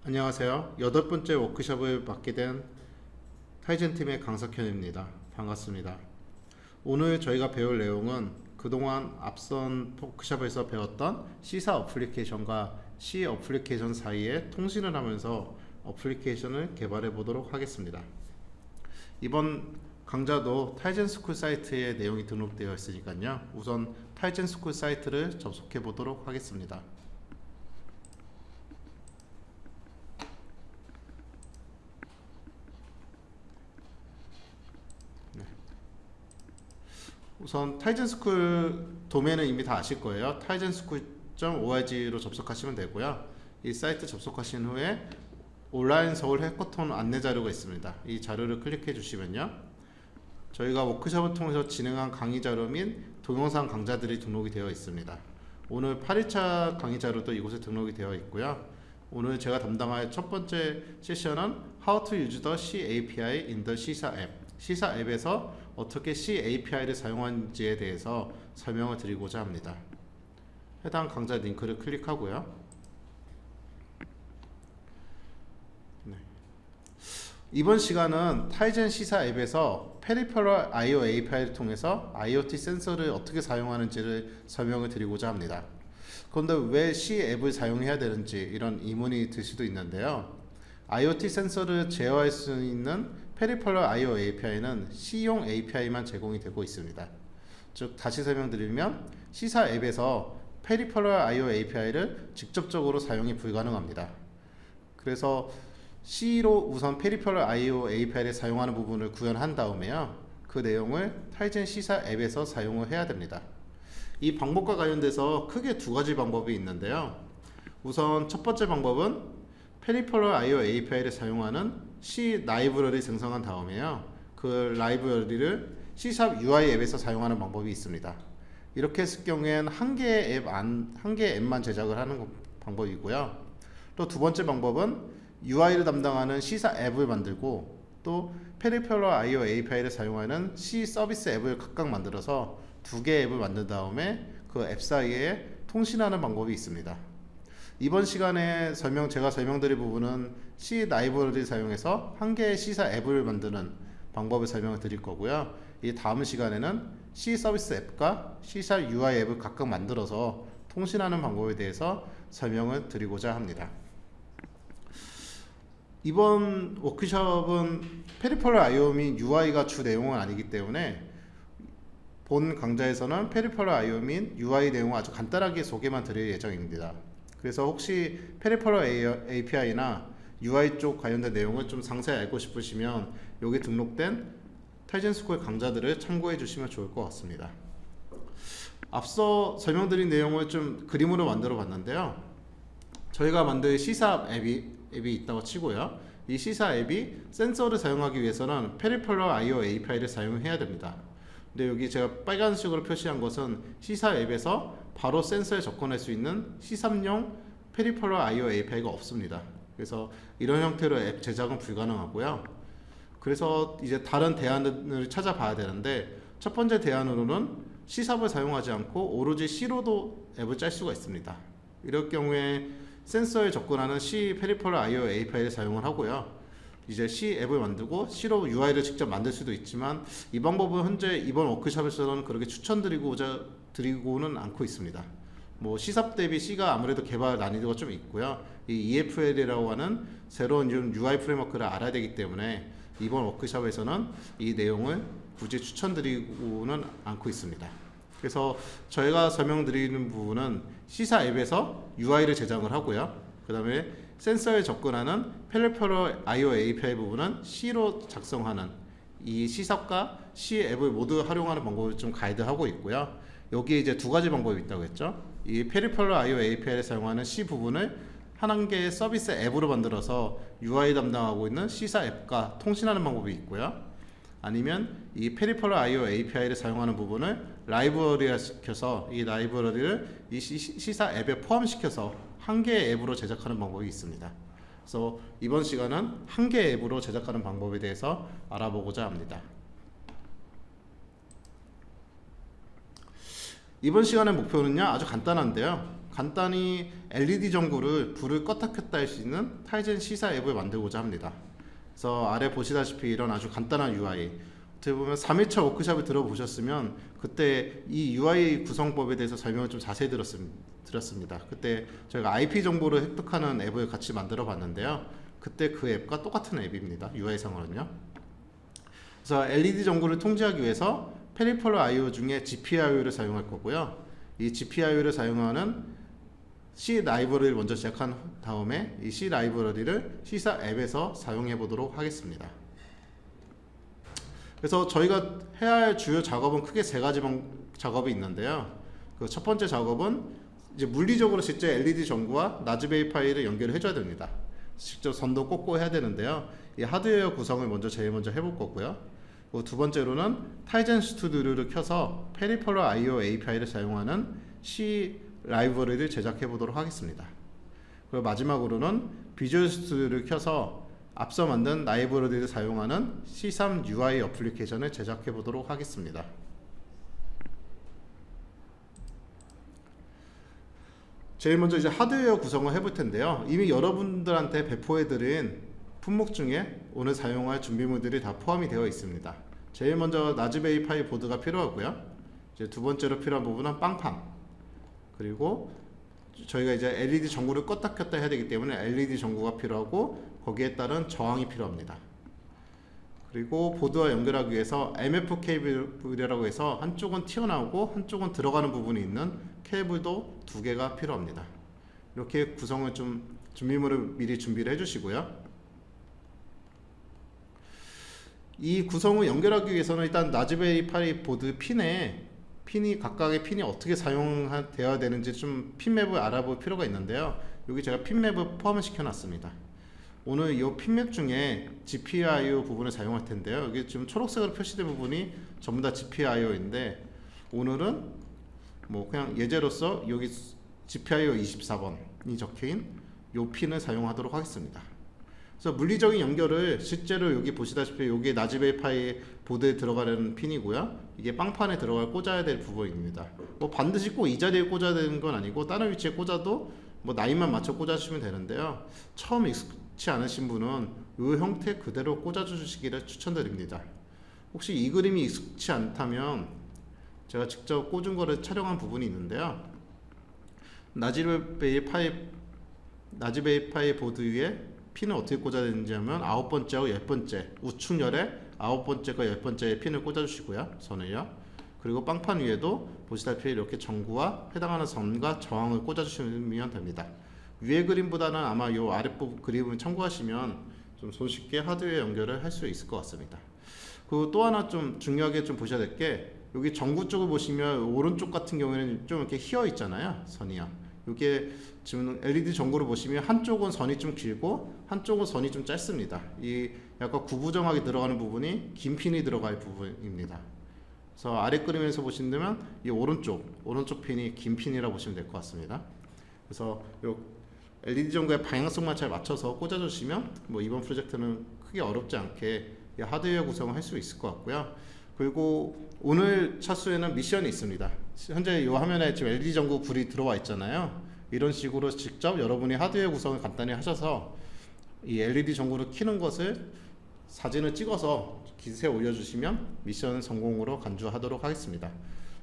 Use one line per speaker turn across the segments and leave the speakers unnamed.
안녕하세요. 8번째 워크숍을 맡게 된 타이젠팀의 강석현입니다. 반갑습니다. 오늘 저희가 배울 내용은 그동안 앞선 워크숍에서 배웠던 C사 어플리케이션과 C 어플리케이션 사이에 통신을 하면서 어플리케이션을 개발해 보도록 하겠습니다. 이번 강좌도 타이젠스쿨 사이트에 내용이 등록되어 있으니까요. 우선 타이젠스쿨 사이트를 접속해 보도록 하겠습니다. 우선 타이젠스쿨 도메인은 이미 다 아실 거예요. taijenSchool.org로 접속하시면 되고요. 이 사이트 접속하신 후에 온라인 서울 해커톤 안내 자료가 있습니다. 이 자료를 클릭해 주시면요, 저희가 워크숍을 통해서 진행한 강의 자료 및 동영상 강좌들이 등록이 되어 있습니다. 오늘 8일차 강의 자료도 이곳에 등록이 되어 있고요. 오늘 제가 담당할 첫 번째 세션은 How to use the C API in the C사 앱, C사 앱에서 어떻게 C API를 사용하는지에 대해서 설명을 드리고자 합니다. 해당 강좌 링크를 클릭하고요. 이번 시간은 타이젠 C사 앱에서 페리퍼럴 I/O API를 통해서 IoT 센서를 어떻게 사용하는지를 설명을 드리고자 합니다. 그런데 왜 C 앱을 사용해야 되는지 이런 의문이 들 수도 있는데요. IoT 센서를 제어할 수 있는 페리퍼럴 I/O API는 C용 API만 제공이 되고 있습니다. 즉 다시 설명드리면 C사 앱에서 페리퍼럴 I/O API를 직접적으로 사용이 불가능합니다. 그래서 C로 우선 페리퍼럴 I/O API를 사용하는 부분을 구현한 다음에요, 그 내용을 타이젠 C사 앱에서 사용을 해야 됩니다. 이 방법과 관련돼서 크게 두 가지 방법이 있는데요. 우선 첫 번째 방법은 페리퍼럴 I/O API를 사용하는 C 라이브러리 생성한 다음에요, 그 라이브러리를 C샵 UI 앱에서 사용하는 방법이 있습니다. 이렇게 했을 경우엔 한 개의 앱만 제작을 하는 방법이고요. 또 두 번째 방법은 UI를 담당하는 C사 앱을 만들고 또 페리퍼럴 I/O API를 사용하는 C 서비스 앱을 각각 만들어서 두 개의 앱을 만든 다음에 그 앱 사이에 통신하는 방법이 있습니다. 이번 시간에 제가 설명드릴 부분은 C 라이브러리를 사용해서 한 개의 C사 앱을 만드는 방법을 설명을 드릴 거고요. 이 다음 시간에는 C 서비스 앱과 C샵 UI 앱을 각각 만들어서 통신하는 방법에 대해서 설명을 드리고자 합니다. 이번 워크숍은 페리퍼럴 I/O 및 UI가 주 내용은 아니기 때문에 본 강좌에서는 페리퍼럴 I/O 및 UI 내용을 아주 간단하게 소개만 드릴 예정입니다. 그래서 혹시 페리퍼럴 API나 UI 쪽 관련된 내용을 좀 상세히 알고 싶으시면 여기 등록된 타이젠스쿨 강좌들을 참고해 주시면 좋을 것 같습니다. 앞서 설명드린 내용을 좀 그림으로 만들어 봤는데요. 저희가 만든 C사 앱이 있다고 치고요. 이 C사 앱이 센서를 사용하기 위해서는 페리퍼럴 I/O API를 사용해야 됩니다. 근데 여기 제가 빨간색으로 표시한 것은 C사 앱에서 바로 센서에 접근할 수 있는 C3용 페리퍼럴 I/O API가 없습니다. 그래서 이런 형태로 앱 제작은 불가능하고요. 그래서 이제 다른 대안을 찾아봐야 되는데, 첫 번째 대안으로는 C샵을 사용하지 않고 오로지 C로도 앱을 짤 수가 있습니다. 이럴 경우에 센서에 접근하는 C 페리퍼럴 I/O API를 사용을 하고요. 이제 C 앱을 만들고 C로 UI를 직접 만들 수도 있지만 이 방법은 현재 이번 워크숍에서는 그렇게 추천드리고는 않고 있습니다. 뭐 C샵 대비 C가 아무래도 개발 난이도가 좀 있고요. 이 EFL이라고 하는 새로운 UI 프레임워크를 알아야 되기 때문에 이번 워크숍에서는 이 내용을 굳이 추천드리고는 않고 있습니다. 그래서 저희가 설명드리는 부분은 C사 앱에서 UI를 제작을 하고요. 그 다음에 센서에 접근하는 페리퍼럴 I/O API 부분은 C로 작성하는 이 C샵과 C 앱을 모두 활용하는 방법을 좀 가이드하고 있고요. 여기에 이제 두 가지 방법이 있다고 했죠. 이 페리퍼럴 I/O API를 사용하는 C 부분을 한 개의 서비스 앱으로 만들어서 UI 담당하고 있는 C사 앱과 통신하는 방법이 있고요. 아니면 이 페리퍼럴 I/O API를 사용하는 부분을 라이브러리화 시켜서 이 라이브러리를 이 C사 앱에 포함시켜서 한 개의 앱으로 제작하는 방법이 있습니다. 그래서 이번 시간은 한 개의 앱으로 제작하는 방법에 대해서 알아보고자 합니다. 이번 시간의 목표는요, 아주 간단한데요. 간단히 LED 전구를 불을 껐다 켰다 할 수 있는 타이젠 C사 앱을 만들고자 합니다. 그래서 아래 보시다시피 이런 아주 간단한 UI, 어떻게 보면 3일차 워크숍을 들어보셨으면 그때 이 UI 구성법에 대해서 설명을 좀 자세히 드렸습니다. 그때 저희가 IP 정보를 획득하는 앱을 같이 만들어 봤는데요. 그때 그 앱과 똑같은 앱입니다. UI상으로는요. 그래서 LED 전구를 통제하기 위해서 페리펄 I/O 중에 GPIO를 사용할 거고요. 이 GPIO를 사용하는 C 라이브러리를 먼저 시작한 다음에 이 C 라이브러리를 C사 앱에서 사용해 보도록 하겠습니다. 그래서 저희가 해야 할 주요 작업은 크게 세 가지 작업이 있는데요. 그 첫 번째 작업은 이제 물리적으로 실제 LED 전구와 라즈베리 파이를 연결을 해줘야 됩니다. 직접 선도 꽂고 해야 되는데요. 이 하드웨어 구성을 제일 먼저 해볼 거고요. 그리고 두 번째로는 타이젠 스튜디오를 켜서 페리펄 I/O API를 사용하는 C 라이브러리를 제작해 보도록 하겠습니다. 그리고 마지막으로는 비주얼 스튜디오를 켜서 앞서 만든 라이브러리를 사용하는 C3 UI 어플리케이션을 제작해 보도록 하겠습니다. 제일 먼저 이제 하드웨어 구성을 해볼 텐데요. 이미 여러분들한테 배포해드린 품목 중에 오늘 사용할 준비물들이 다 포함이 되어 있습니다. 제일 먼저 라즈베리 파이 보드가 필요하고요. 이제 두 번째로 필요한 부분은 빵판, 그리고 저희가 이제 LED 전구를 껐다 켰다 해야 되기 때문에 LED 전구가 필요하고 거기에 따른 저항이 필요합니다. 그리고 보드와 연결하기 위해서 MF 케이블이라고 해서 한쪽은 튀어나오고 한쪽은 들어가는 부분이 있는 케이블도 두 개가 필요합니다. 이렇게 구성을 좀 준비물을 미리 준비를 해주시고요. 이 구성을 연결하기 위해서는 일단 라즈베리 파이 보드 각각의 핀이 어떻게 사용되어야 되는지 좀 핀맵을 알아볼 필요가 있는데요. 여기 제가 핀맵을 포함을 시켜놨습니다. 오늘 이 핀맵 중에 GPIO 부분을 사용할 텐데요. 여기 지금 초록색으로 표시된 부분이 전부 다 GPIO인데 오늘은 그냥 예제로서 여기 GPIO 24번이 적혀인 이 핀을 사용하도록 하겠습니다. 그래서 물리적인 연결을 실제로 여기 보시다시피 여기 라즈베리 파이 보드에 들어가는 핀이고요. 이게 빵판에 꽂아야 될 부분입니다. 반드시 꼭 이 자리에 꽂아야 되는 건 아니고 다른 위치에 꽂아도 라인만 맞춰 꽂아주시면 되는데요. 처음 익숙치 않으신 분은 이 형태 그대로 꽂아주시기를 추천드립니다. 혹시 이 그림이 익숙치 않다면 제가 직접 꽂은 거를 촬영한 부분이 있는데요. 라즈베리 파이 보드 위에 핀을 어떻게 꽂아야 되는지 하면 9번째하고 10번째 우측열에 9번째과 10번째에 핀을 꽂아주시고요. 선을요. 그리고 빵판 위에도 보시다시피 이렇게 전구와 해당하는 선과 저항을 꽂아주시면 됩니다. 위의 그림보다는 아마 이 아랫부분 그림을 참고하시면 좀 손쉽게 하드웨어 연결을 할 수 있을 것 같습니다. 그리고 또 하나 좀 중요하게 좀 보셔야 될 게 여기 전구 쪽을 보시면 오른쪽 같은 경우에는 좀 이렇게 휘어 있잖아요. 선이요. 이게 지금 LED 전구를 보시면 한쪽은 선이 좀 길고 한쪽은 선이 좀 짧습니다. 이 약간 구부정하게 들어가는 부분이 긴 핀이 들어갈 부분입니다. 그래서 아래 그림에서 보신다면 이 오른쪽 핀이 긴 핀이라고 보시면 될 것 같습니다. 그래서 이 LED 전구의 방향성만 잘 맞춰서 꽂아주시면 이번 프로젝트는 크게 어렵지 않게 하드웨어 구성을 할 수 있을 것 같고요. 그리고 오늘 차수에는 미션이 있습니다. 현재 이 화면에 지금 LED 전구 불이 들어와 있잖아요. 이런 식으로 직접 여러분이 하드웨어 구성을 간단히 하셔서 이 LED 전구를 켜는 것을 사진을 찍어서 기사에 올려주시면 미션 성공으로 간주하도록 하겠습니다.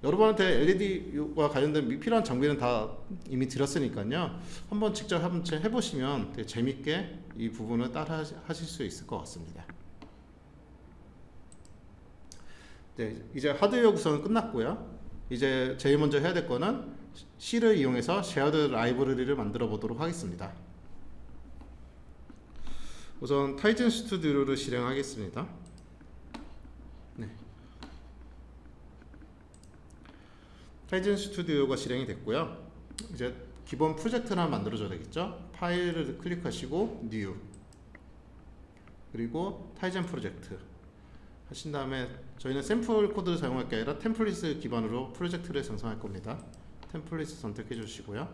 여러분한테 LED와 관련된 필요한 장비는 다 이미 드렸으니까요. 한번 직접 해보시면 되게 재밌게 이 부분을 따라 하실 수 있을 것 같습니다. 네, 이제 하드웨어 구성은 끝났고요. 이제 제일 먼저 해야 될 거는 C를 이용해서 쉐어드 라이브러리를 만들어 보도록 하겠습니다. 우선 타이젠 스튜디오를 실행하겠습니다. 네. 타이젠 스튜디오가 실행이 됐고요. 이제 기본 프로젝트를 하나 만들어줘야 되겠죠. 파일을 클릭하시고 New, 그리고 타이젠 프로젝트 하신 다음에 저희는 샘플 코드를 사용할 게 아니라 템플릿을 기반으로 프로젝트를 생성할 겁니다. 템플릿을 선택해 주시고요.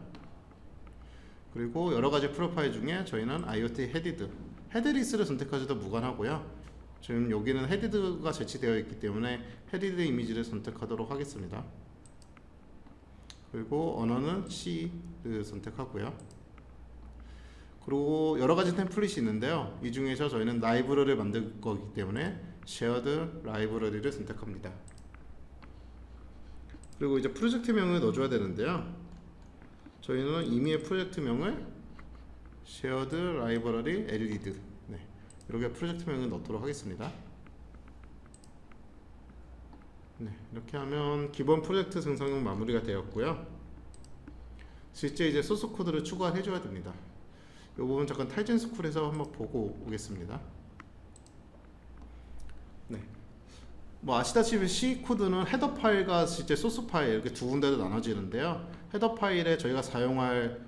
그리고 여러가지 프로파일 중에 저희는 IoT 헤드리스를 선택하셔도 무관하고요. 지금 여기는 헤드가 배치되어 있기 때문에 헤드 이미지를 선택하도록 하겠습니다. 그리고 언어는 C를 선택하고요. 그리고 여러 가지 템플릿이 있는데요. 이 중에서 저희는 라이브러리를 만들 거기 때문에 shared 라이브러리를 선택합니다. 그리고 이제 프로젝트명을 넣어줘야 되는데요. 저희는 이미의 프로젝트명을 shared library lead, 네, 이렇게 프로젝트명을 넣도록 하겠습니다. 네, 이렇게 하면 기본 프로젝트 생성은 마무리가 되었고요. 실제 이제 소스 코드를 추가해 줘야 됩니다. 이 부분 잠깐 타이젠 스쿨에서 한번 보고 오겠습니다. 네. 뭐 아시다시피 C 코드는 헤더 파일과 실제 소스 파일 이렇게 두 군데로 나눠지는데요. 헤더 파일에 저희가 사용할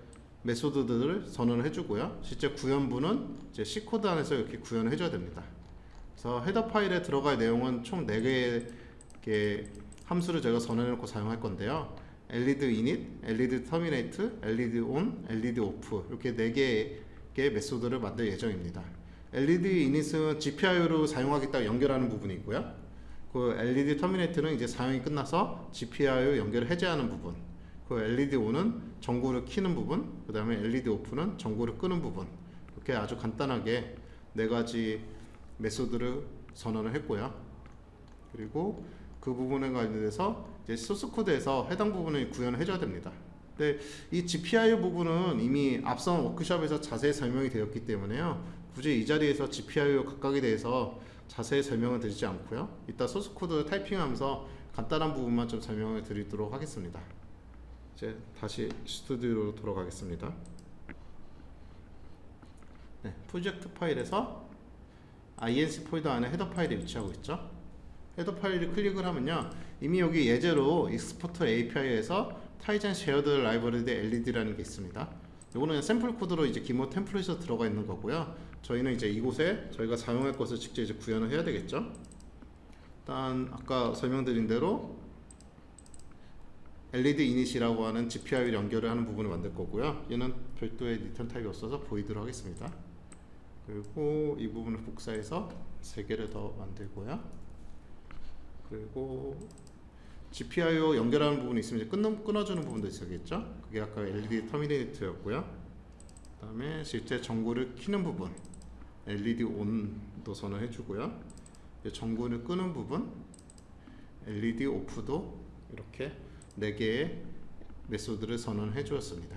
메소드들을 선언을 해주고요. 실제 구현부는 이제 C 코드 안에서 이렇게 구현을 해줘야 됩니다. 그래서 헤더 파일에 들어갈 내용은 총 4개의 함수를 저희가 선언해놓고 사용할 건데요. LED init, LED terminate, LED on, LED off 이렇게 4개의 메소드를 만들 예정입니다. LED init은 GPIO로 사용하겠다고 연결하는 부분이 있고요. 그 LED terminate는 이제 사용이 끝나서 GPIO 연결을 해제하는 부분. 그 LED on은 전구를 켜는 부분. 그 다음에 LED off는 전구를 끄는 부분. 이렇게 아주 간단하게 4가지 메소드를 선언을 했고요. 그리고 그 부분에 관련해서 이제 소스 코드에서 해당 부분을 구현을 해줘야 됩니다. 근데 이 GPIO 부분은 이미 앞선 워크숍에서 자세히 설명이 되었기 때문에요. 굳이 이 자리에서 GPIO 각각에 대해서 자세히 설명을 드리지 않고요. 이따 소스 코드 타이핑하면서 간단한 부분만 좀 설명을 드리도록 하겠습니다. 이제 다시 스튜디오로 돌아가겠습니다. 네, 프로젝트 파일에서 inc 폴더 안에 헤더 파일이 위치하고 있죠. 헤더 파일을 클릭을 하면요, 이미 여기 예제로 익스포트 API에서 타이젠 쉐어드 라이브러리 LED라는 게 있습니다. 이거는 샘플 코드로 이제 기본 템플릿에 들어가 있는 거고요. 저희는 이제 이곳에 저희가 사용할 것을 직접 이제 구현을 해야 되겠죠. 일단 아까 설명드린 대로 LED init이라고 하는 GPIO 연결을 하는 부분을 만들 거고요. 얘는 별도의 리턴 타입이 없어서 보이드로 하겠습니다. 그리고 이 부분을 복사해서 3개를 더 만들고요. 그리고 GPIO 연결하는 부분이 있으면 이제 끊어주는 부분도 있었겠죠. 그게 아까 LED 터미네이트였고요. 그 다음에 실제 전구를 켜는 부분 LED ON도 선언해 주고요. 전구를 끄는 부분 LED OFF도 이렇게 4개의 메소드를 선언해 주었습니다.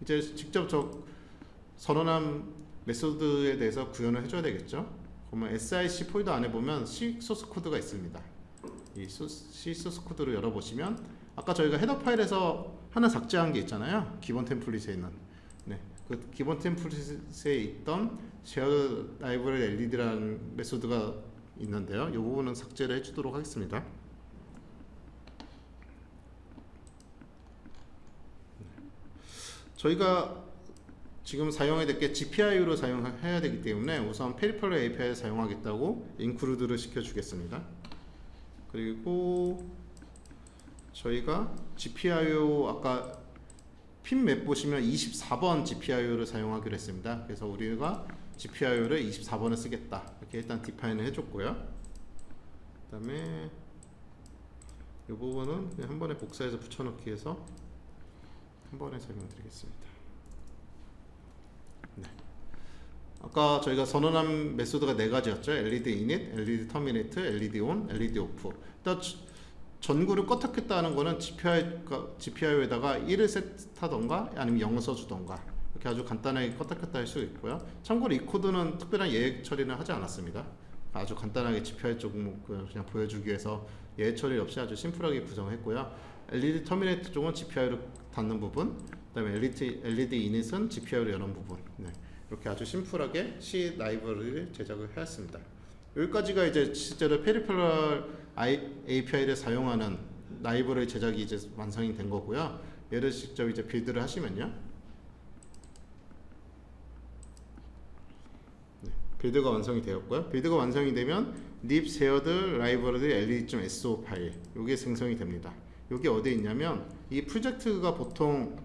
이제 직접 저 선언한 메소드에 대해서 구현을 해줘야 되겠죠. 그러면 SIC 폴더 안에 보면 C 소스 코드가 있습니다. 이 C 소스 코드를 열어보시면 아까 저희가 헤더 파일에서 하나 삭제한 게 있잖아요. 기본 템플릿에 있는, 네, 그 기본 템플릿에 있던 쉐어드 라이브러리 LED라는 메소드가 있는데요. 이 부분은 삭제를 해주도록 하겠습니다. 저희가 지금 사용해야 될 게 GPIO로 사용해야 되기 때문에 우선 페리펄 API를 사용하겠다고 인클루드를 시켜주겠습니다. 그리고 저희가 GPIO 아까 핀맵 보시면 24번 GPIO를 사용하기로 했습니다. 그래서 우리가 GPIO를 24번을 쓰겠다 이렇게 일단 디파인을 해줬고요. 그 다음에 이 부분은 그냥 한 번에 복사해서 붙여넣기 해서 한 번에 설명드리겠습니다. 네. 아까 저희가 선언한 메소드가 4가지였죠. LED init, LED terminate, LED on, LED off. 일단 전구를 껐겠다는 거는 GPIO에다가 1을 셋하던가 아니면 0을 써주던가 이렇게 아주 간단하게 껐다 할 수 있고요. 참고로 이 코드는 특별한 예액 처리는 하지 않았습니다. 아주 간단하게 GPIO 쪽은 그냥 보여주기 위해서 예액 처리 없이 아주 심플하게 구성했고요. LED 터미네이트 쪽은 GPIO를 닫는 부분, 그 다음에 LED init은 GPIO를 여는 부분, 네, 이렇게 아주 심플하게 C 라이브러리를 제작을 해왔습니다. 여기까지가 이제 실제로 페리페럴 API를 사용하는 라이브러리 제작이 이제 완성이 된 거고요. 얘를 직접 이제 빌드를 하시면요, 네, 빌드가 완성이 되었고요. 빌드가 완성이 되면 nib shared library led.so 파일 이게 생성이 됩니다. 여기 어디에 있냐면 이 프로젝트가 보통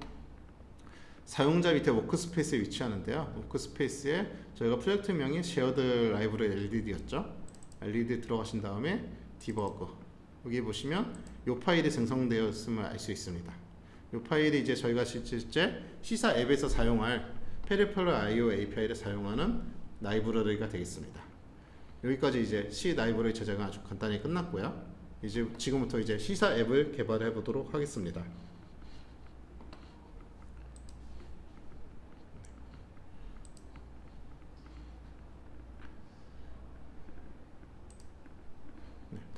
사용자 밑에 워크스페이스에 위치하는데요. 워크스페이스에 저희가 프로젝트명이 shared library LED였죠. LED 들어가신 다음에 디버그 여기 보시면 이 파일이 생성되었음을 알 수 있습니다. 이 파일이 이제 저희가 실제 C사 앱에서 사용할 페리퍼럴 IO API를 사용하는 라이브러리가 되겠습니다. 여기까지 이제 C 라이브러리 제작은 아주 간단히 끝났고요. 이제 지금부터 이제 C사 앱을 개발해 보도록 하겠습니다.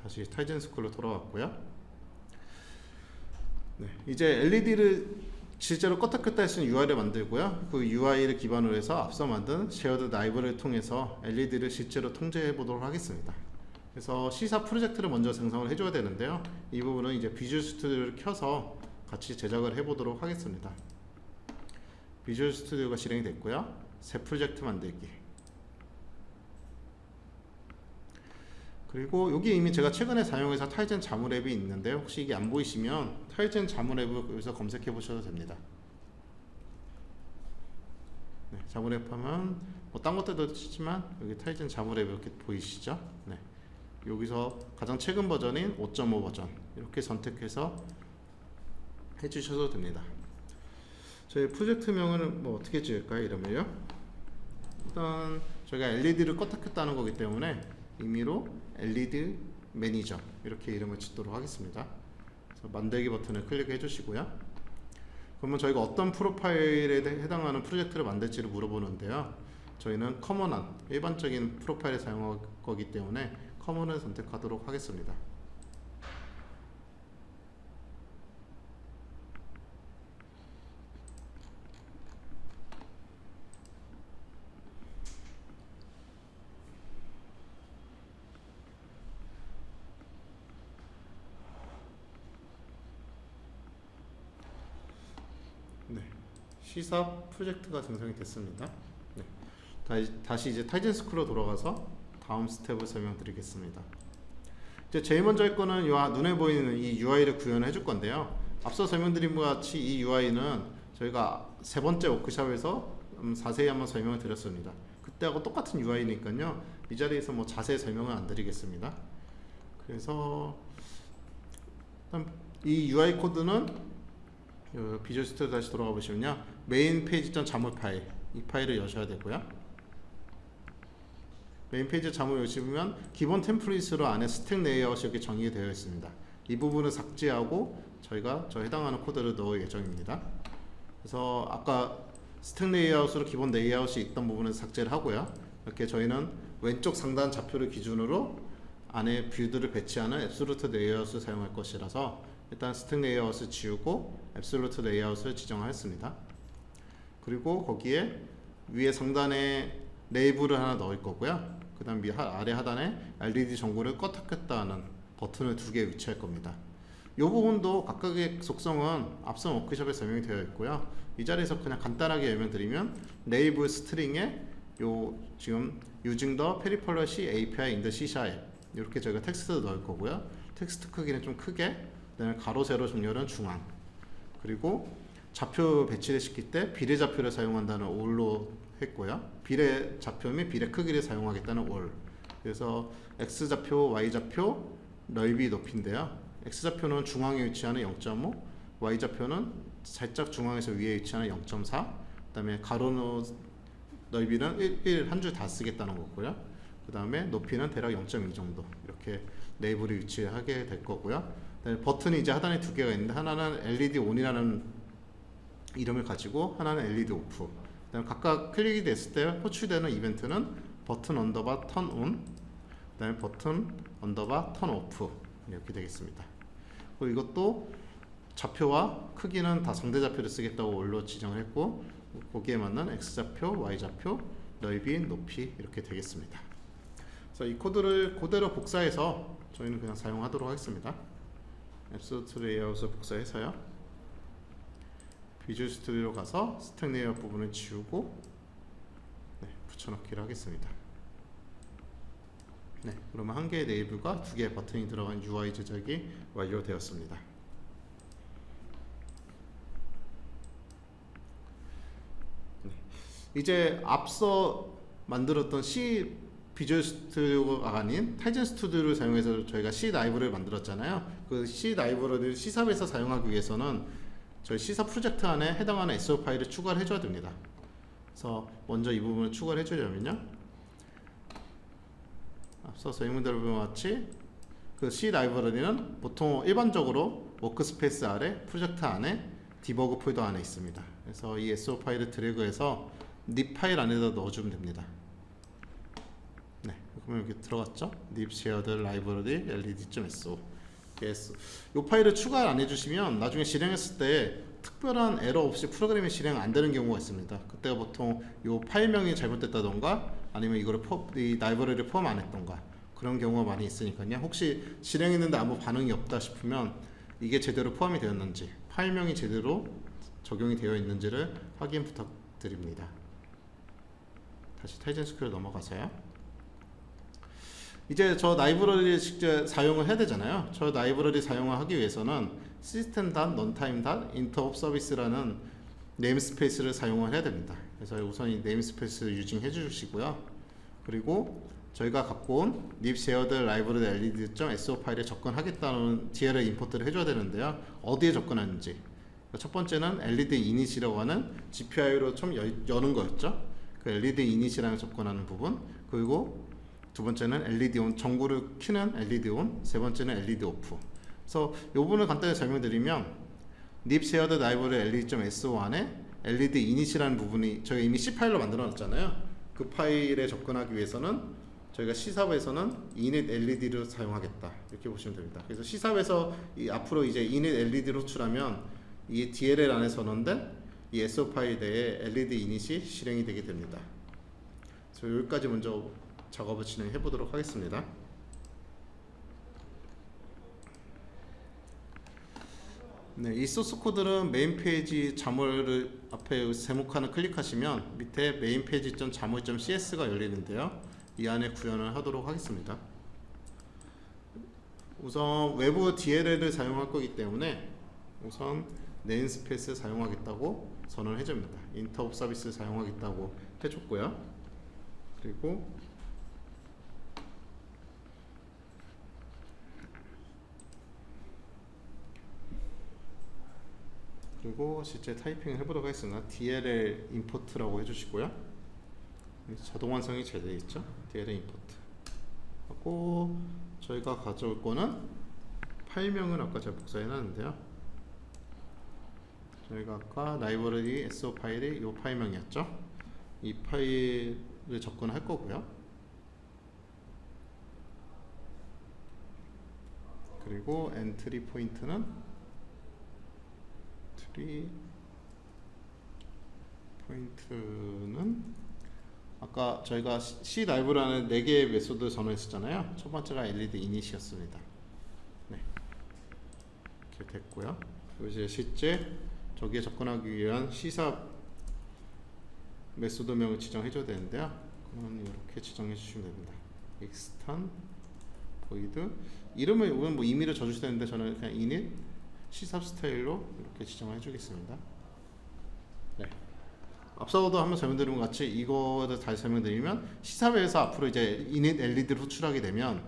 다시 타이젠 스쿨로 돌아왔고요. 네, 이제 LED를 실제로 껐다 켰다 할 수 있는 UI를 만들고요. 그 UI를 기반으로 해서 앞서 만든 쉐어드 라이브러리를 통해서 LED를 실제로 통제해 보도록 하겠습니다. 그래서 C사 프로젝트를 먼저 생성을 해줘야 되는데요. 이 부분은 이제 비주얼 스튜디오를 켜서 같이 제작을 해 보도록 하겠습니다. 비주얼 스튜디오가 실행이 됐고요. 새 프로젝트 만들기. 그리고 여기 이미 제가 최근에 사용해서 타이젠 자물 앱이 있는데 혹시 이게 안 보이시면 타이젠 자물 앱을 여기서 검색해 보셔도 됩니다. 네, 자물 앱 하면 뭐 딴 것들도 치지만 여기 타이젠 자물 앱 이렇게 보이시죠? 네, 여기서 가장 최근 버전인 5.5 버전 이렇게 선택해서 해주셔도 됩니다. 저희 프로젝트명을 뭐 어떻게 지을까요? 이러면요. 일단 저희가 LED를 껐다 켰다 하는 거기 때문에 임의로 LED 매니저 이렇게 이름을 짓도록 하겠습니다. 그래서 만들기 버튼을 클릭해 주시고요. 그러면 저희가 어떤 프로파일에 해당하는 프로젝트를 만들지를 물어보는데요. 저희는 커먼한 일반적인 프로파일을 사용할 거기 때문에 커먼을 선택하도록 하겠습니다. 네, C사 프로젝트가 생성이 됐습니다. 네, 다시 이제 타이젠 스쿨로 돌아가서 다음 스텝을 설명드리겠습니다. 이제 제일 먼저 할 거는 눈에 보이는 이 UI를 구현해 줄 건데요. 앞서 설명드린 것 같이 이 UI는 저희가 세 번째 워크숍에서 자세히 한번 설명을 드렸습니다. 그때하고 똑같은 UI니까요. 이 자리에서 뭐 자세히 설명은 안 드리겠습니다. 그래서 이 UI 코드는 비주얼 스튜디오 다시 돌아가 보시면요, 메인 페이지 전 자물 파일, 이 파일을 여셔야 되고요. 메인 페이지 자물 여시면 기본 템플릿으로 안에 스택 레이아웃이 이렇게 정의되어 있습니다. 이 부분을 삭제하고 저희가 해당하는 코드를 넣을 예정입니다. 그래서 아까 스택 레이아웃으로 기본 레이아웃이 있던 부분을 삭제를 하고요. 이렇게 저희는 왼쪽 상단 좌표를 기준으로 안에 뷰들을 배치하는 앱솔루트 레이아웃을 사용할 것이라서 일단 스택 레이아웃을 지우고 앱솔루트 레이아웃을 지정하였습니다. 그리고 거기에 위에 상단에 레이블을 하나 넣을 거고요. 그 다음 아래 하단에 LED 전구를 껐다 켰다 하는 버튼을 2개 위치할 겁니다. 이 부분도 각각의 속성은 앞선 워크숍에 설명이 되어 있고요. 이 자리에서 그냥 간단하게 설명드리면 레이블 스트링에 지금 using the peripheral C API in the C# 이렇게 저희가 텍스트를 넣을 거고요. 텍스트 크기는 좀 크게, 그다음에 가로 세로 정렬은 중앙, 그리고 좌표 배치를 시킬 때 비례 좌표를 사용한다는 all로 했고요. 비례 좌표 및 비례 크기를 사용하겠다는 all. 그래서 x 좌표, y 좌표, 넓이, 높이인데요. x 좌표는 중앙에 위치하는 0.5, y 좌표는 살짝 중앙에서 위에 위치하는 0.4, 그다음에 가로 넓이는 1 한 줄 다 쓰겠다는 거고요. 그 다음에 높이는 대략 0.2 정도 이렇게 레이블이 위치하게 될 거고요. 버튼이 이제 하단에 2개가 있는데 하나는 LED ON이라는 이름을 가지고 하나는 LED OFF. 그다음에 각각 클릭이 됐을 때 호출되는 이벤트는 버튼 언더바 턴 온, 그다음에 버튼 언더바 턴 오프 이렇게 되겠습니다. 그리고 이것도 좌표와 크기는 다 상대 좌표를 쓰겠다고 원로 지정을 했고 거기에 맞는 x 좌표, y 좌표, 넓이, 높이 이렇게 되겠습니다. 그래서 이 코드를 그대로 복사해서 저희는 그냥 사용하도록 하겠습니다. 앱솔루트 레이아웃을 복사해서요. 비주얼 스튜디오로 가서 스택 레이아웃 부분을 지우고 붙여넣기를 하겠습니다. 네, 그러면 한 개의 레이블과 2개의 버튼이 들어간 UI 제작이 완료되었습니다. 이제 앞서 만들었던 C 비주얼 스튜디오가 아닌 타이젠 스튜디오를 사용해서 저희가 C 라이브러리를 만들었잖아요. 그 C 라이브러리를 C샵에서 사용하기 위해서는 저희 C사 프로젝트 안에 해당하는 SO 파일을 추가를 해줘야 됩니다. 그래서 먼저 이 부분을 추가를 해주려면요, 앞서 설명드린 바와 같이 그 C 라이브러리는 보통 일반적으로 워크스페이스 아래 프로젝트 안에 디버그 폴더 안에 있습니다. 그래서 이 SO 파일을 드래그해서 nib 파일 안에다 넣어주면 됩니다. 네, 그러면 여기 들어갔죠? nib shared library led.so. 이 파일을 추가 안 해주시면 나중에 실행했을 때 특별한 에러 없이 프로그램이 실행 안 되는 경우가 있습니다. 그때가 보통 이 파일명이 잘못됐다던가 아니면 이 라이브러리를 포함 안 했던가 그런 경우가 많이 있으니까요. 혹시 실행했는데 아무 반응이 없다 싶으면 이게 제대로 포함이 되었는지, 파일명이 제대로 적용이 되어 있는지를 확인 부탁드립니다. 다시 타이젠스큐를 넘어가세요. 이제 저 라이브러리를 직접 사용을 해야 되잖아요. 저 라이브러리 사용을 하기 위해서는 system.runtime.interopservice라는 네임스페이스를 사용을 해야 됩니다. 그래서 우선 이 네임스페이스를 유징해 주시고요. 그리고 저희가 갖고 온 nib shared library led.so 파일에 접근하겠다는 DLL 임포트를 해줘야 되는데요. 어디에 접근하는지. 첫 번째는 led init이라고 하는 GPI로 처음 여는 거였죠. 그 led init이랑 접근하는 부분. 그리고 두 번째는 LED on, 전구를 켜는 LED on, 세 번째는 LED off. 그래서 이 부분을 간단히 설명드리면 nib shared library led.so 안에 LED init이라는 부분이 저희가 이미 C 파일로 만들어 놨잖아요. 그 파일에 접근하기 위해서는 저희가 C삽에서는 init LED를 사용하겠다 이렇게 보시면 됩니다. 그래서 C삽에서 앞으로 이제 init LED를 호출하면 이 DLL 안에 선언된 이 SO 파일 내에 LED init이 실행이 되게 됩니다. 그래서 여기까지 먼저 작업을 진행해 보도록 하겠습니다. 네, 이 소스 코드는 메인 페이지 자물을 앞에 제목하는 클릭하시면 밑에 메인 페이지 자물.cs가 열리는데요. 이 안에 구현을 하도록 하겠습니다. 우선 외부 DLL을 사용할 거기 때문에 우선 네임스페이스 사용하겠다고 선언을 해줍니다. 인터옵 서비스 사용하겠다고 해줬고요. 그리고 실제 타이핑을 해보도록 하겠습니다. DLL 임포트라고 해주시고요. 자동 완성이 잘 되어 있죠. DLL 임포트 하고 저희가 가져올 거는 파일명은 아까 제가 복사해 놨는데요. 저희가 아까 라이브러리 SO 파일이 이 파일명이었죠. 이 파일을 접근할 거고요. 그리고 엔트리 포인트는 아까 저희가 C 라이브라는 4개의 메소드 전환했었잖아요. 첫 번째가 LED init이었습니다. 네, 이렇게 됐고요. 그리고 이제 실제 저기에 접근하기 위한 C삽 메소드명을 지정해줘야 되는데요. 그러면 이렇게 지정해 주시면 됩니다. extern void 이름을 뭐 임의로 줘주셔야 되는데 저는 그냥 init C삽 스타일로 이렇게 지정해 주겠습니다. 네. 앞서도 한번 설명드린 것 같이 이거를 다시 설명드리면 C삽에서 앞으로 이제 init LED를 호출하게 되면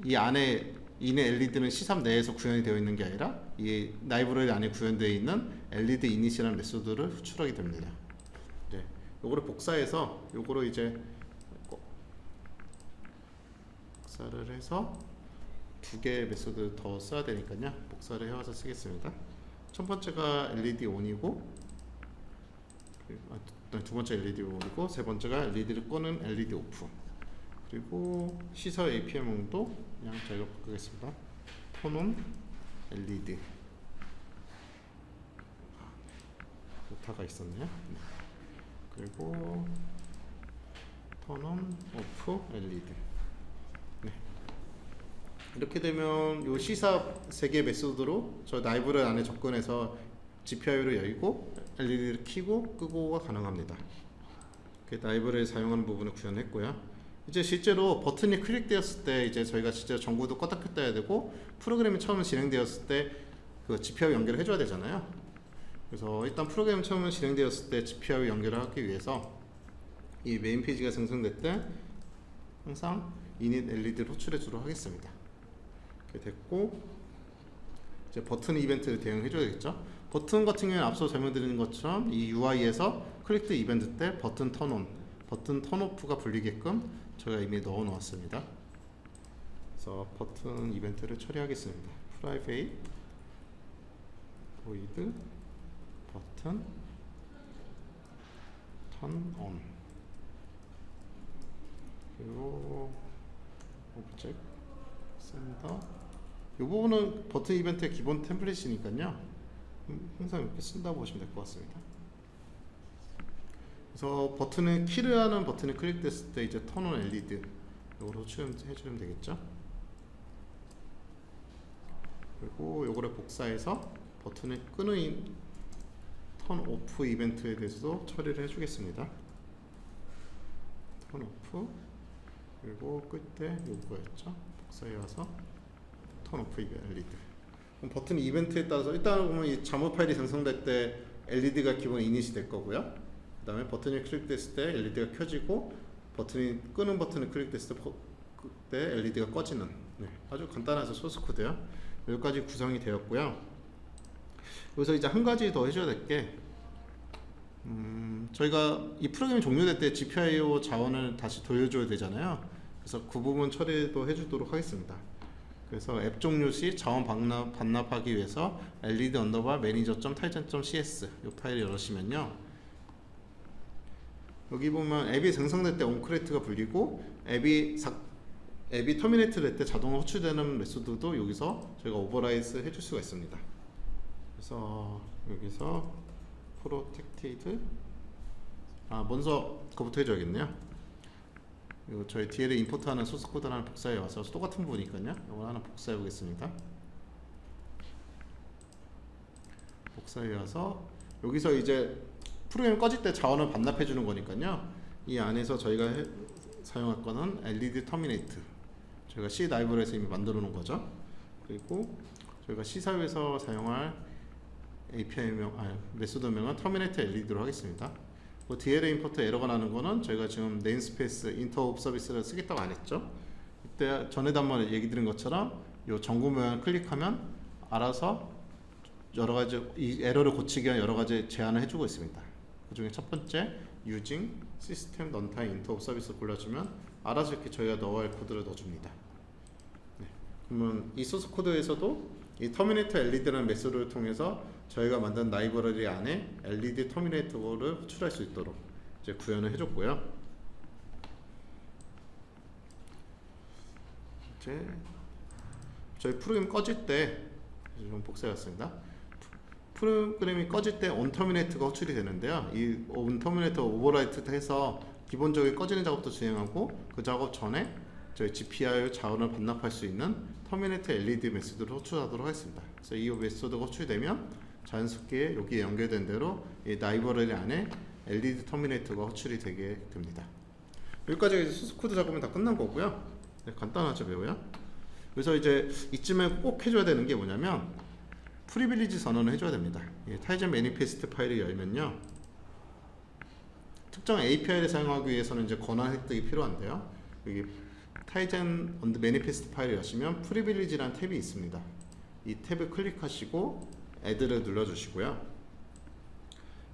이 안에 init LED는 C삽 내에서 구현이 되어 있는 게 아니라 이 라이브러리 안에 구현되어 있는 LED init이라는 메소드를 호출하게 됩니다. 네. 요거를 복사해서 요거로 이제 복사를 해서 2개의 메소드 더 써야 되니까요. 복사를 해와서 쓰겠습니다. 첫 번째가 LED on이고 두 번째 LED on이고 세 번째가 LED를 끄는 LED off. 그리고 시서 APM도 그냥 저희가 바꾸겠습니다. turn on LED. 오타가 있었네요. 그리고 turn on off LED. 네. 이렇게 되면 요 C삽 3개 메소드로 저 라이브러리 안에 접근해서 GPI를 열고 LED를 켜고 끄고가 가능합니다. 이렇게 라이브러리를 사용하는 부분을 구현했고요. 이제 실제로 버튼이 클릭되었을 때 이제 저희가 진짜 전구도 껐다 켰다 해야 되고 프로그램이 처음 진행되었을 때 그 GPI 연결을 해줘야 되잖아요. 그래서 일단 프로그램 처음 진행되었을 때 GPI 연결을 하기 위해서 이 메인 페이지가 생성될 때 항상 init LED를 호출해 주도록 하겠습니다. 이렇게 됐고 이제 버튼 이벤트를 대응해 줘야겠죠. 버튼 같은 경우에는 앞서 설명드린 것처럼 이 UI에서 클릭드 이벤트 때 버튼 턴온, 버튼 턴오프가 불리게끔 저희가 이미 넣어 놓았습니다. 그래서 버튼 이벤트를 처리하겠습니다. 프라이베이트 void 버튼 턴온 그리고 오브젝트 샌더 이 부분은 버튼 이벤트의 기본 템플릿이니까요. 항상 이렇게 쓴다고 보시면 될 것 같습니다. 그래서 버튼을 키를 버튼이 클릭됐을 때 이제 턴온 LED 이거로 호출해주면 되겠죠. 그리고 요거를 복사해서 버튼을 끄는 턴 오프 이벤트에 대해서도 처리를 해주겠습니다. 턴 오프 그리고 끌 때 요거였죠. 복사해 와서 턴 오프 LED. 그럼 버튼 이벤트에 따라서 일단 보면 이 잠옷 파일이 생성될 때 LED가 기본 이닛이 될 거고요. 그 다음에 버튼이 클릭됐을 때 LED가 켜지고 버튼이 끄는 버튼을 클릭됐을 때 LED가 꺼지는 아주 간단한 소스 코드요. 여기까지 구성이 되었고요. 여기서 이제 한 가지 더 해줘야 될 게 저희가 이 프로그램이 종료될 때 GPIO 자원을 다시 돌려줘야 되잖아요. 그래서 그 부분 처리도 해주도록 하겠습니다. 그래서 앱 종료 시 자원 반납하기 위해서 LED 언더바 manager.tizen.cs 이 파일을 열으시면요. 여기 보면 앱이 생성될 때 onCreate가 불리고 앱이 터미네이트 될 때 자동으로 호출되는 메소드도 여기서 저희가 오버라이드 해줄 수가 있습니다. 그래서 여기서 protected 먼저 그거부터 해줘야겠네요. 이거 저희 DL에 임포트하는 소스 코드 하나 복사해 와서 똑같은 부분이니까요. 이걸 하나 복사해 보겠습니다. 복사해 와서 여기서 이제 프로그램 꺼질 때 자원을 반납해 주는 거니까요. 이 안에서 저희가 사용할 거는 LED 터미네이트. 저희가 C 라이브러리에서 이미 만들어 놓은 거죠. 그리고 저희가 C 사업에서 사용할 API명, 메소드명은 터미네이트 LED로 하겠습니다. 그 DLA 임포트 에러가 나는 거는 저희가 지금 네임스페이스 인터 오브 서비스를 쓰겠다고 안 했죠. 이때 전에도 한번 얘기 드린 것처럼 이 전구 모양을 클릭하면 알아서 여러 가지 이 에러를 고치기 위한 여러 가지 제안을 해주고 있습니다. 그 중에 첫 번째 using system runtime into 서비스 골라주면 알아서 이렇게 저희가 넣어야 할 코드를 넣어줍니다. 그러면 이 소스 코드에서도 이 터미네이터 LED라는 메소드를 통해서 저희가 만든 라이브러리 안에 LED 터미네이터를 호출할 수 있도록 이제 구현을 해줬고요. 이제 저희 프로그램 꺼질 때 좀 복사해왔습니다. 프로그램이 꺼질 때 온터미네이트가 호출이 되는데요. 이 온터미네이터 오버라이트 해서 기본적인 꺼지는 작업도 진행하고 그 작업 전에 저희 GPIO 자원을 반납할 수 있는 터미네이터 LED 메소드를 호출하도록 하겠습니다. 그래서 이 메소드가 호출되면 자연스럽게 여기에 연결된 대로 이 라이브러리 안에 LED 터미네이터가 호출이 되게 됩니다. 여기까지가 이제 소스 코드 작업은 다 끝난 거고요. 간단하죠, 매우요. 그래서 이제 이쯤에 꼭 해줘야 되는 게 뭐냐면 프리빌리지 선언을 해줘야 됩니다. 타이젠 매니페스트 파일을 열면요. 특정 API를 사용하기 위해서는 이제 권한 획득이 필요한데요. 여기 타이젠 언더 매니페스트 파일을 여시면 프리빌리지라는 탭이 있습니다. 이 탭을 클릭하시고 add를 눌러주시고요.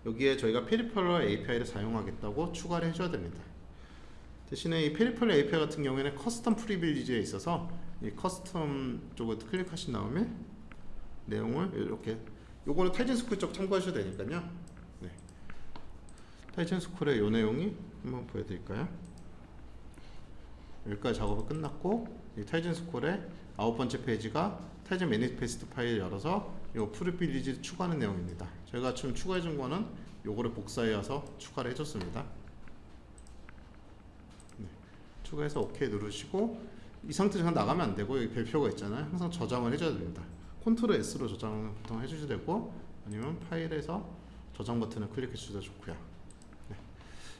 여기에 저희가 페리퍼럴 API를 사용하겠다고 추가를 해줘야 됩니다. 대신에 이 페리퍼럴 API 같은 경우에는 커스텀 프리빌리지에 있어서 이 커스텀 쪽을 클릭하신 다음에 내용을 이렇게 요거는 타이젠 스쿨 쪽 참고하셔도 되니까요. 네. 타이젠 스쿨의 요 내용이 한번 보여드릴까요? 여기까지 작업이 끝났고 이 타이젠 스쿨의 9번째 페이지가 타이젠 매니페스트 파일 열어서 요 프리빌리지 추가하는 내용입니다. 저희가 지금 추가해 준 거는 요거를 복사해 와서 추가를 해줬습니다. 네. 추가해서 OK 누르시고 이 상태에서 그냥 나가면 안 되고 여기 별표가 있잖아요. 항상 저장을 해줘야 됩니다. 컨트롤 S로 저장을 보통 해주셔도 되고 아니면 파일에서 저장 버튼을 클릭해 주셔도 좋고요. 네.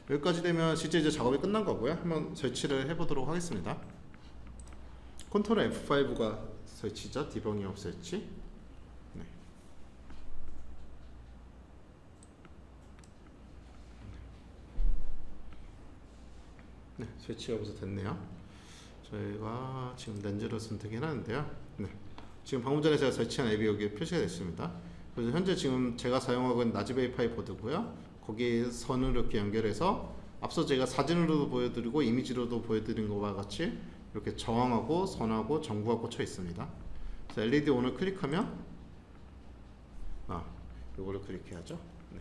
여기까지 되면 실제 이제 작업이 끝난 거고요. 한번 설치를 해보도록 하겠습니다. 컨트롤 F5가 설치죠. 디버깅 업 설치. 네. 네, 설치가 벌써 됐네요. 저희가 지금 렌즈를 선택해놨는데요. 네. 지금 방금 전에 제가 설치한 앱이 여기에 표시가 됐습니다. 그래서 현재 지금 제가 사용하고 있는 라즈베리 파이 보드고요. 거기에 선을 이렇게 연결해서 앞서 제가 사진으로도 보여드리고 이미지로도 보여드린 것과 같이 이렇게 저항하고 선하고 전구가 꽂혀 있습니다. 그래서 LED 온을 클릭하면 이거를 클릭해야죠. 네.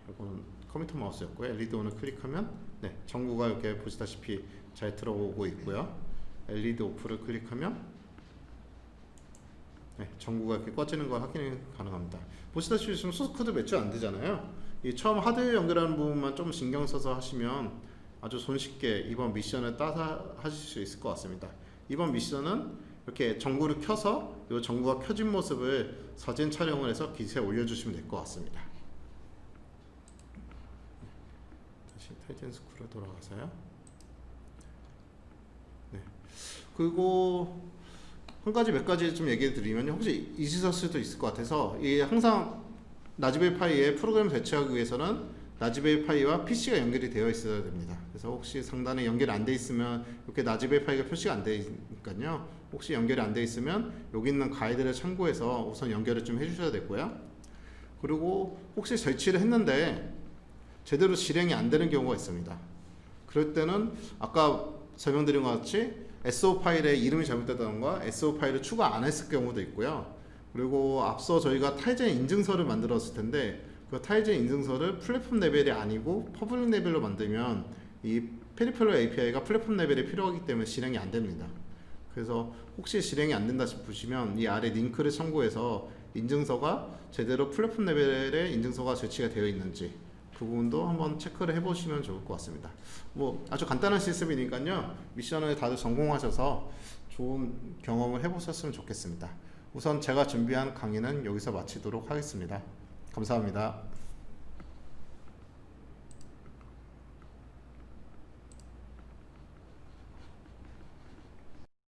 이거는 컴퓨터 마우스였고요. LED 온을 클릭하면 전구가 이렇게 보시다시피 잘 들어오고 있고요. LED 오프를 클릭하면 전구가 이렇게 꺼지는 걸 확인이 가능합니다. 보시다시피 지금 소스 코드 몇 줄 안 되잖아요. 이 처음 하드웨어 연결하는 부분만 좀 신경 써서 하시면 아주 손쉽게 이번 미션을 따서 하실 수 있을 것 같습니다. 이번 미션은 이렇게 전구를 켜서 이 전구가 켜진 모습을 사진 촬영을 해서 기사에 올려주시면 될 것 같습니다. 다시 타이탄 스크롤 돌아가서요. 그리고 몇 가지 좀 얘기해 드리면 혹시 잊으실 수도 있을 것 같아서 항상 라즈베리 파이에 프로그램 배치하기 위해서는 라즈베리 파이와 PC가 연결이 되어 있어야 됩니다. 그래서 혹시 상단에 연결이 안 돼 있으면 이렇게 라즈베리 파이가 표시가 안 되니까요. 혹시 연결이 안 돼 있으면 여기 있는 가이드를 참고해서 우선 연결을 좀 해주셔야 되고요. 그리고 혹시 설치를 했는데 제대로 실행이 안 되는 경우가 있습니다. 그럴 때는 아까 설명드린 것 같이 SO 파일에 이름이 잘못됐다던가 SO 파일을 추가 안 했을 경우도 있고요. 그리고 앞서 저희가 타이젠 인증서를 만들었을 텐데 그 타이젠 인증서를 플랫폼 레벨이 아니고 퍼블릭 레벨로 만들면 이 페리펠러 API가 플랫폼 레벨이 필요하기 때문에 실행이 안 됩니다. 그래서 혹시 실행이 안 된다 싶으시면 이 아래 링크를 참고해서 인증서가 제대로 플랫폼 레벨의 인증서가 설치가 되어 있는지 그 부분도 한번 체크를 해보시면 좋을 것 같습니다. 뭐 아주 간단한 시스템이니까요. 미션을 다들 성공하셔서 좋은 경험을 해보셨으면 좋겠습니다. 우선 제가 준비한 강의는 여기서 마치도록 하겠습니다. 감사합니다.